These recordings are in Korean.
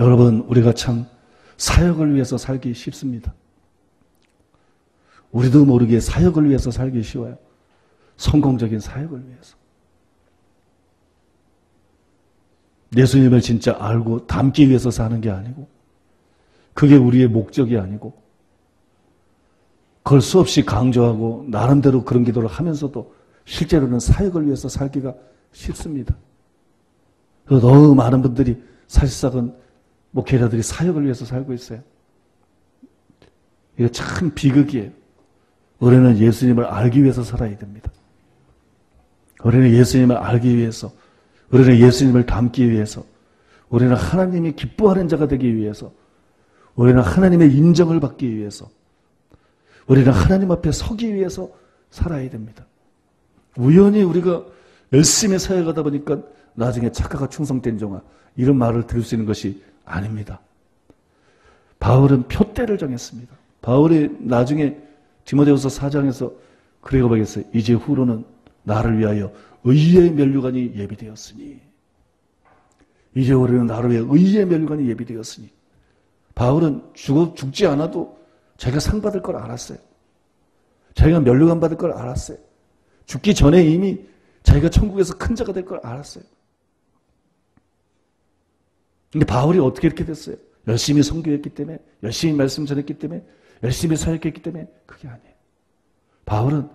여러분, 우리가 참 사역을 위해서 살기 쉽습니다. 우리도 모르게 사역을 위해서 살기 쉬워요. 성공적인 사역을 위해서. 예수님을 진짜 알고 닮기 위해서 사는 게 아니고, 그게 우리의 목적이 아니고, 그걸 수없이 강조하고 나름대로 그런 기도를 하면서도 실제로는 사역을 위해서 살기가 쉽습니다. 너무 많은 분들이 사실상은 목회자들이 사역을 위해서 살고 있어요. 이거 참 비극이에요. 우리는 예수님을 알기 위해서 살아야 됩니다. 우리는 예수님을 알기 위해서, 우리는 예수님을 닮기 위해서, 우리는 하나님이 기뻐하는 자가 되기 위해서, 우리는 하나님의 인정을 받기 위해서, 우리는 하나님 앞에 서기 위해서 살아야 됩니다. 우연히 우리가 열심히 사역하다 보니까 나중에 착하가 충성된 종아, 이런 말을 들을 수 있는 것이 아닙니다. 바울은 표대를 정했습니다. 바울이 나중에 디모데후서 4장에서 그래가 보겠어요. 이제 후로는 나를 위하여 의의 면류관이 예비되었으니, 이제 우리는 나를 위해 의의 면류관이 예비되었으니, 바울은 죽지 않아도 자기가 상 받을 걸 알았어요. 자기가 면류관 받을 걸 알았어요. 죽기 전에 이미 자기가 천국에서 큰 자가 될 걸 알았어요. 근데 바울이 어떻게 이렇게 됐어요? 열심히 선교했기 때문에, 열심히 말씀 전했기 때문에, 열심히 사역했기 때문에 그게 아니에요. 바울은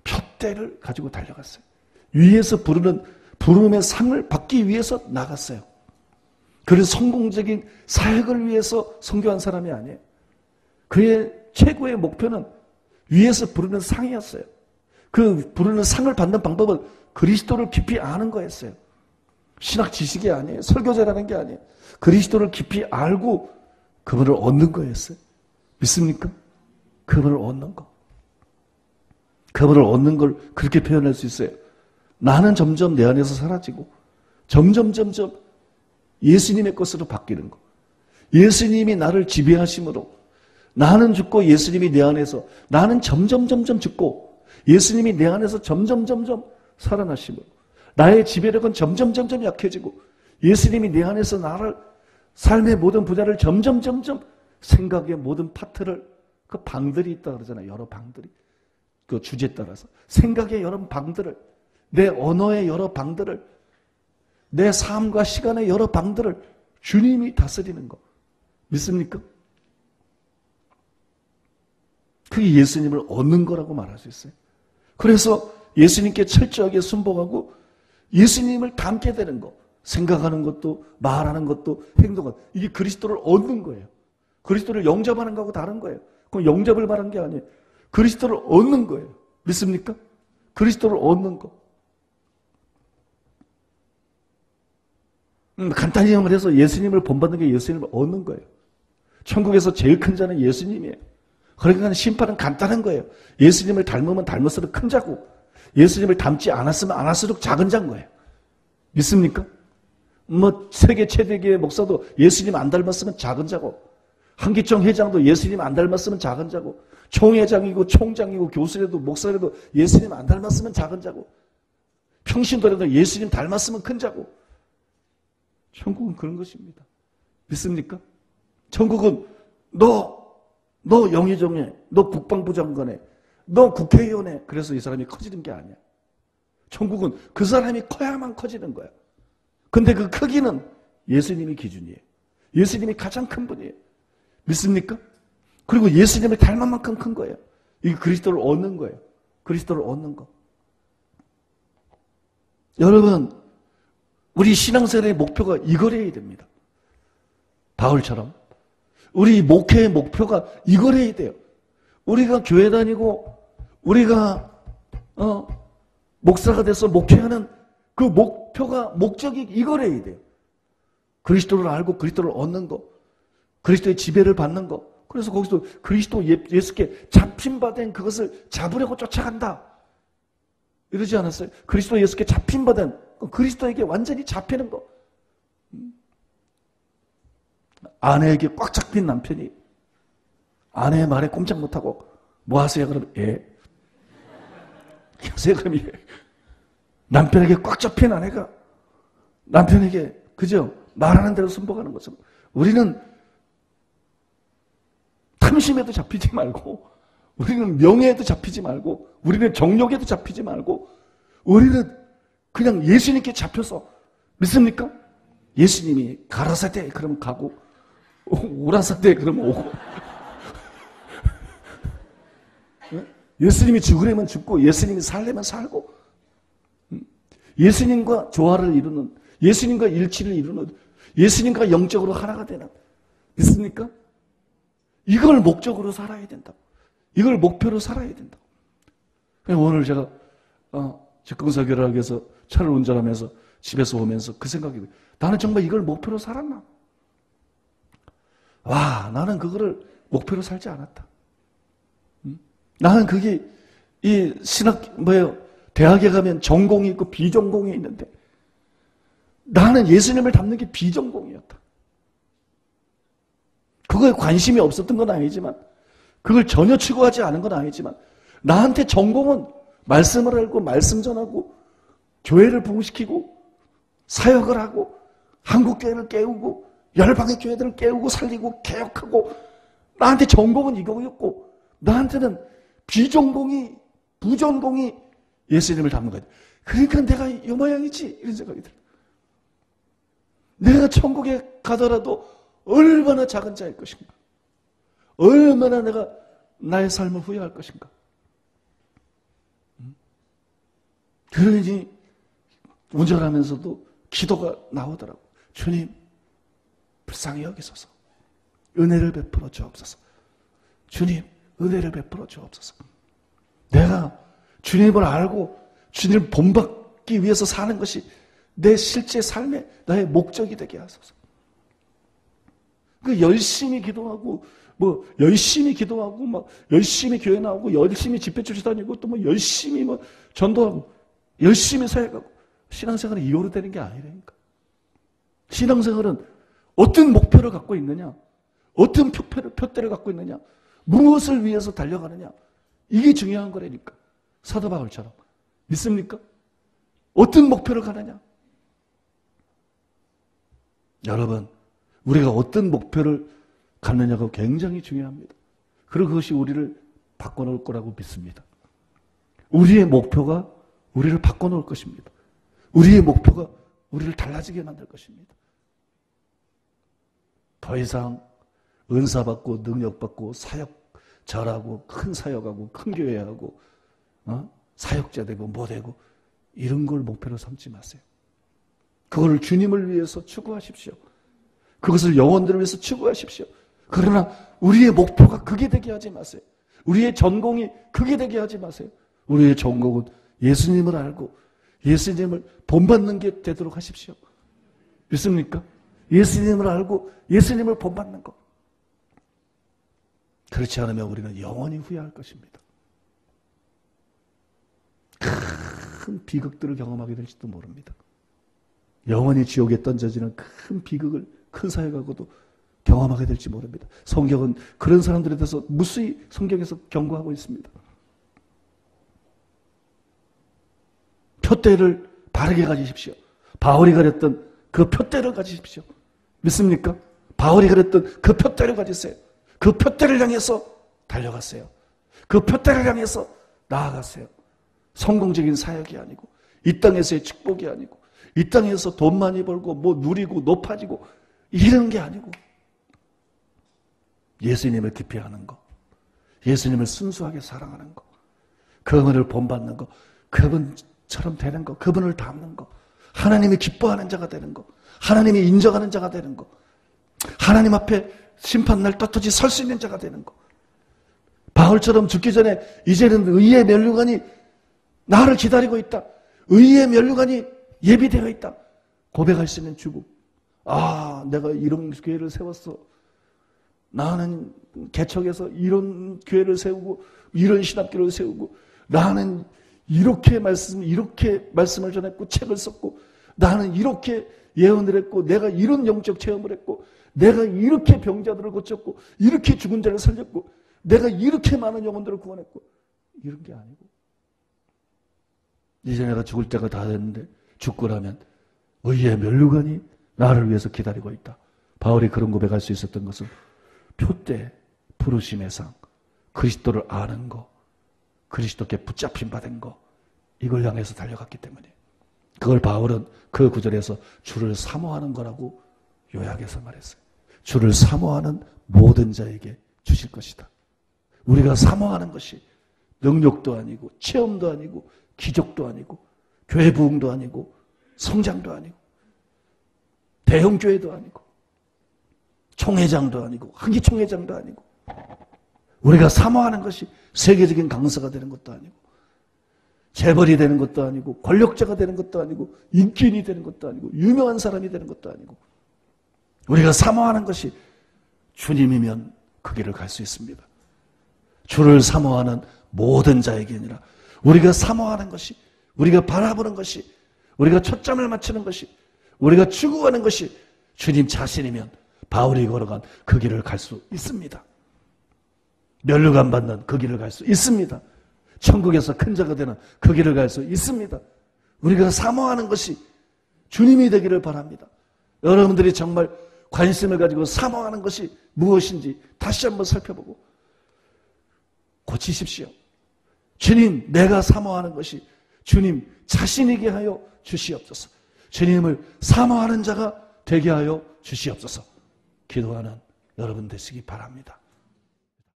표대를 가지고 달려갔어요. 위에서 부르는 부름의 상을 받기 위해서 나갔어요. 그래서 성공적인 사역을 위해서 선교한 사람이 아니에요. 그의 최고의 목표는 위에서 부르는 상이었어요. 그 부르는 상을 받는 방법은 그리스도를 깊이 아는 거였어요. 신학 지식이 아니에요. 설교자라는 게 아니에요. 그리스도를 깊이 알고 그분을 얻는 거였어요. 믿습니까? 그분을 얻는 거. 그분을 얻는 걸 그렇게 표현할 수 있어요. 나는 점점 내 안에서 사라지고 점점 예수님의 것으로 바뀌는 거. 예수님이 나를 지배하심으로 나는 죽고 예수님이 내 안에서, 나는 점점 죽고 예수님이 내 안에서 점점 살아나심으로 나의 지배력은 점점 약해지고 예수님이 내 안에서 나를, 삶의 모든 분야를 점점 생각의 모든 파트를, 그 방들이 있다 그러잖아요. 여러 방들이. 그 주제에 따라서 생각의 여러 방들을, 내 언어의 여러 방들을, 내 삶과 시간의 여러 방들을 주님이 다스리는 거. 믿습니까? 그게 예수님을 얻는 거라고 말할 수 있어요. 그래서 예수님께 철저하게 순복하고 예수님을 닮게 되는 거. 생각하는 것도, 말하는 것도, 행동은, 이게 그리스도를 얻는 거예요. 그리스도를 영접하는 거하고 다른 거예요. 그건 영접을 말한 게 아니에요. 그리스도를 얻는 거예요. 믿습니까? 그리스도를 얻는 거. 간단히 말해서 예수님을 본받는 게 예수님을 얻는 거예요. 천국에서 제일 큰 자는 예수님이에요. 그러니까 심판은 간단한 거예요. 예수님을 닮으면 닮을수록 큰 자고, 예수님을 닮지 않았으면 않을수록 작은 자인 거예요. 믿습니까? 세계 최대교회 목사도 예수님 안 닮았으면 작은 자고, 한기총 회장도 예수님 안 닮았으면 작은 자고, 총회장이고 총장이고 교수라도 목사라도 예수님 안 닮았으면 작은 자고, 평신도라도 예수님 닮았으면 큰 자고. 천국은 그런 것입니다. 믿습니까? 천국은 너 영의정에, 너 국방부 장관에, 너 국회의원에, 그래서 이 사람이 커지는 게 아니야. 천국은 그 사람이 커야만 커지는 거야. 근데 그 크기는 예수님이 기준이에요. 예수님이 가장 큰 분이에요. 믿습니까? 그리고 예수님을 닮은 만큼 큰 거예요. 이게 그리스도를 얻는 거예요. 그리스도를 얻는 거. 여러분, 우리 신앙생활의 목표가 이거래야 됩니다. 바울처럼. 우리 목회의 목표가 이거래야 돼요. 우리가 교회 다니고 우리가 목사가 돼서 목회하는 그 목적이 이거래야 돼요. 그리스도를 알고 그리스도를 얻는 거, 그리스도의 지배를 받는 거. 그래서 거기서 그리스도 예수께 잡힌 바 된 그것을 잡으려고 쫓아간다. 이러지 않았어요? 그리스도 예수께 잡힌 바 된 그리스도에게 완전히 잡히는 거. 아내에게 꽉 잡힌 남편이 아내의 말에 꼼짝 못하고 뭐 하세요? 그러면 예. 하세요? 그러면 예. 남편에게 꽉 잡힌 아내가 남편에게 그죠? 말하는 대로 순복하는 것처럼 우리는 탐심에도 잡히지 말고, 우리는 명예에도 잡히지 말고, 우리는 정욕에도 잡히지 말고, 우리는 그냥 예수님께 잡혀서, 믿습니까? 예수님이 가라사대 그러면 가고, 오라사대 그러면 오고, 예수님이 죽으려면 죽고, 예수님이 살려면 살고, 예수님과 조화를 이루는, 예수님과 일치를 이루는, 예수님과 영적으로 하나가 되는, 믿습니까? 이걸 목적으로 살아야 된다고. 이걸 목표로 살아야 된다고. 오늘 제가 즉흥설교를 하기 위해서 차를 운전하면서 집에서 오면서 그 생각이 들어요. 나는 정말 이걸 목표로 살았나? 와, 나는 그거를 목표로 살지 않았다. 나는 그게 이 대학에 가면 전공이 있고 비전공이 있는데 나는 예수님을 닮는 게 비전공이었다. 그거에 관심이 없었던 건 아니지만, 그걸 전혀 추구하지 않은 건 아니지만, 나한테 전공은 말씀을 알고, 말씀 전하고, 교회를 부흥시키고, 사역을 하고, 한국교회를 깨우고, 열방의 교회들을 깨우고, 살리고, 개혁하고, 나한테 전공은 이거였고, 나한테는 비전공이, 부전공이 예수님을 닮는 거야. 그러니까 내가 이 모양이지, 이런 생각이 들어요. 내가 천국에 가더라도 얼마나 작은 자일 것인가? 얼마나 내가 나의 삶을 후회할 것인가? 그러니 운전하면서도 기도가 나오더라고. 주님, 불쌍히 여기소서. 은혜를 베풀어 주옵소서. 주님, 은혜를 베풀어 주옵소서. 내가 주님을 알고 주님을 본받기 위해서 사는 것이 내 실제 삶의 나의 목적이 되게 하소서. 그 열심히 기도하고, 열심히 기도하고, 열심히 교회 나오고, 열심히 집회 출시다니고, 또 열심히 전도하고, 열심히 사역하고, 신앙생활은 이유로 되는 게 아니라니까. 신앙생활은 어떤 목표를 갖고 있느냐, 어떤 표대를 갖고 있느냐, 무엇을 위해서 달려가느냐, 이게 중요한 거라니까. 사도 바울처럼. 믿습니까? 어떤 목표를 가느냐. 여러분, 우리가 어떤 목표를 갖느냐가 굉장히 중요합니다. 그리고 그것이 우리를 바꿔놓을 거라고 믿습니다. 우리의 목표가 우리를 바꿔놓을 것입니다. 우리의 목표가 우리를 달라지게 만들 것입니다. 더 이상 은사받고 능력받고 사역 잘하고 큰 사역하고 큰 교회하고 사역자 되고 뭐 되고 이런 걸 목표로 삼지 마세요. 그걸 주님을 위해서 추구하십시오. 그것을 영혼들을 위해서 추구하십시오. 그러나 우리의 목표가 그게 되게 하지 마세요. 우리의 전공이 그게 되게 하지 마세요. 우리의 전공은 예수님을 알고 예수님을 본받는 게 되도록 하십시오. 믿습니까? 예수님을 알고 예수님을 본받는 것. 그렇지 않으면 우리는 영원히 후회할 것입니다. 큰 비극들을 경험하게 될지도 모릅니다. 영원히 지옥에 던져지는 큰 비극을 큰 사역하고도 경험하게 될지 모릅니다. 성경은 그런 사람들에 대해서 무수히 성경에서 경고하고 있습니다. 표대를 바르게 가지십시오. 바울이 가렸던 그 표대를 가지십시오. 믿습니까? 바울이 가렸던 그 표대를 가지세요. 그 표대를 향해서 달려갔어요. 그 표대를 향해서 나아갔어요. 성공적인 사역이 아니고 이 땅에서의 축복이 아니고 이 땅에서 돈 많이 벌고 뭐 누리고 높아지고 이런 게 아니고 예수님을 깊이 아는 거, 예수님을 순수하게 사랑하는 거, 그분을 본받는 거, 그분처럼 되는 거, 그분을 닮는 거, 하나님이 기뻐하는 자가 되는 거, 하나님이 인정하는 자가 되는 거, 하나님 앞에 심판날 떳떳이 설 수 있는 자가 되는 거. 바울처럼 죽기 전에 이제는 의의 면류관이 나를 기다리고 있다. 의의 면류관이 예비되어 있다. 고백할 수 있는 죽음. 아, 내가 이런 교회를 세웠어. 나는 개척해서 이런 교회를 세우고 이런 신학교를 세우고 나는 이렇게 말씀을 전했고 책을 썼고 나는 이렇게 예언을 했고 내가 이런 영적 체험을 했고 내가 이렇게 병자들을 고쳤고 이렇게 죽은 자를 살렸고 내가 이렇게 많은 영혼들을 구원했고 이런 게 아니고 이제 내가 죽을 때가 다 됐는데 죽고 나면 의의 면류관이 나를 위해서 기다리고 있다. 바울이 그런 고백할 수 있었던 것은 표대 부르심의 상, 그리스도를 아는 거, 그리스도께 붙잡힌 바 된 거, 이걸 향해서 달려갔기 때문에 그걸 바울은 그 구절에서 주를 사모하는 거라고 요약해서 말했어요. 주를 사모하는 모든 자에게 주실 것이다. 우리가 사모하는 것이 능력도 아니고 체험도 아니고 기적도 아니고 교회 부흥도 아니고 성장도 아니고 대형교회도 아니고 총회장도 아니고 한기총회장도 아니고 우리가 사모하는 것이 세계적인 강사가 되는 것도 아니고 재벌이 되는 것도 아니고 권력자가 되는 것도 아니고 인기인이 되는 것도 아니고 유명한 사람이 되는 것도 아니고 우리가 사모하는 것이 주님이면 그 길을 갈 수 있습니다. 주를 사모하는 모든 자에게 아니라 우리가 사모하는 것이, 우리가 바라보는 것이, 우리가 초점을 맞추는 것이, 우리가 추구하는 것이 주님 자신이면 바울이 걸어간 그 길을 갈 수 있습니다. 면류관 받는 그 길을 갈 수 있습니다. 천국에서 큰 자가 되는 그 길을 갈 수 있습니다. 우리가 사모하는 것이 주님이 되기를 바랍니다. 여러분들이 정말 관심을 가지고 사모하는 것이 무엇인지 다시 한번 살펴보고 고치십시오. 주님, 내가 사모하는 것이 주님 자신이게 하여 주시옵소서. 주님을 사모하는 자가 되게 하여 주시옵소서. 기도하는 여러분 되시기 바랍니다.